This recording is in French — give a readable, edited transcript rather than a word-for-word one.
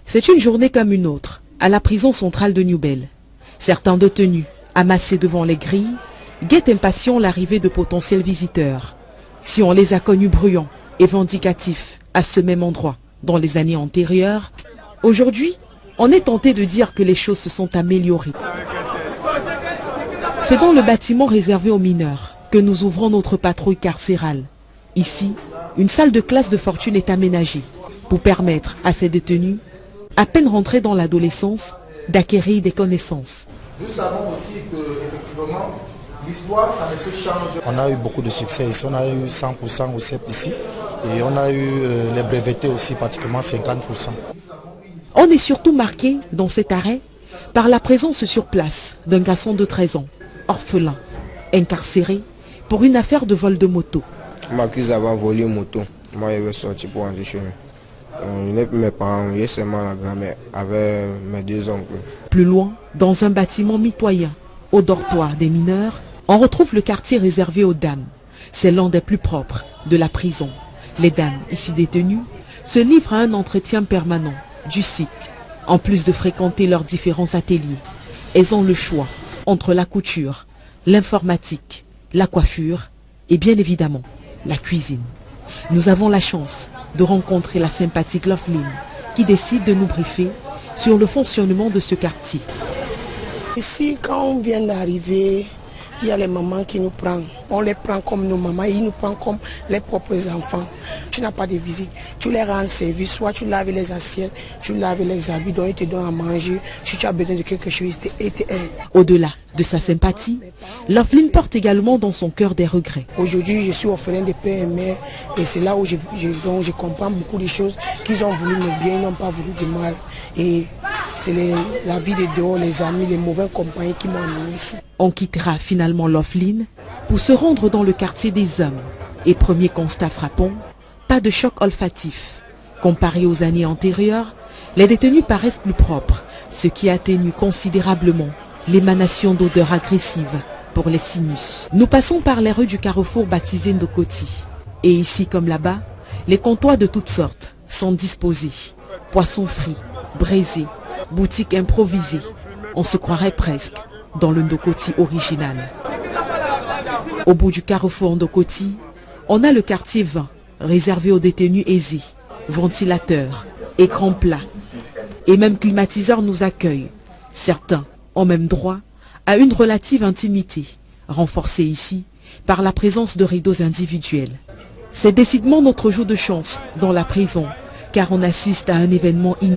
C'est une journée comme une autre, à la prison centrale de Newbel. Certains détenus, amassés devant les grilles, guettent impatients l'arrivée de potentiels visiteurs. Si on les a connus bruyants et vindicatifs à ce même endroit dans les années antérieures, aujourd'hui, on est tenté de dire que les choses se sont améliorées. C'est dans le bâtiment réservé aux mineurs que nous ouvrons notre patrouille carcérale. Ici, une salle de classe de fortune est aménagée pour permettre à ces détenus, à peine rentrés dans l'adolescence, d'acquérir des connaissances. Nous savons aussi qu'effectivement, l'histoire, ça ne se change. On a eu beaucoup de succès ici, on a eu 100% au CEP ici et on a eu les brevetés aussi pratiquement 50%. On est surtout marqué dans cet arrêt par la présence sur place d'un garçon de 13 ans, orphelin, incarcéré pour une affaire de vol de moto. On m'accuse d'avoir volé une moto. Moi, je vais sortir pour rentrer chez moi. Je n'ai plus mes parents, j'ai seulement la grand-mère avec mes deux oncles. Plus loin, dans un bâtiment mitoyen, au dortoir des mineurs, on retrouve le quartier réservé aux dames. C'est l'un des plus propres de la prison. Les dames, ici détenues, se livrent à un entretien permanent du site. En plus de fréquenter leurs différents ateliers, elles ont le choix entre la couture, l'informatique, la coiffure et bien évidemment la cuisine. Nous avons la chance de rencontrer la sympathique Loveline qui décide de nous briefer sur le fonctionnement de ce quartier. Ici, quand on vient d'arriver, il y a les mamans qui nous prennent. On les prend comme nos mamans, ils nous prennent comme les propres enfants. Tu n'as pas de visite, tu les rends service, soit tu laves les assiettes, tu laves les habits, donc ils te donnent à manger. Si tu as besoin de quelque chose, ils t'aident. Au-delà de sa sympathie, Loveline porte également dans son cœur des regrets. Aujourd'hui, je suis orphelin de père et mère et c'est là où je comprends beaucoup de choses qu'ils ont voulu me bien, ils n'ont pas voulu de mal. Et c'est la vie de dehors, les amis, les mauvais compagnons qui m'ont amené ici. On quittera finalement Loveline pour se rendre dans le quartier des hommes. Et premier constat frappant, pas de choc olfactif. Comparé aux années antérieures, les détenus paraissent plus propres, ce qui atténue considérablement l'émanation d'odeurs agressives pour les sinus. Nous passons par les rues du carrefour baptisé Ndokoti. Et ici comme là-bas, les comptoirs de toutes sortes sont disposés. Poissons frits, braisés, boutiques improvisées. On se croirait presque dans le Ndokoti original. Au bout du carrefour Ndokoti, on a le quartier 20, réservé aux détenus aisés, ventilateurs, écrans plats et même climatiseurs nous accueillent. Certains ont même droit à une relative intimité, renforcée ici par la présence de rideaux individuels. C'est décidément notre jour de chance dans la prison, car on assiste à un événement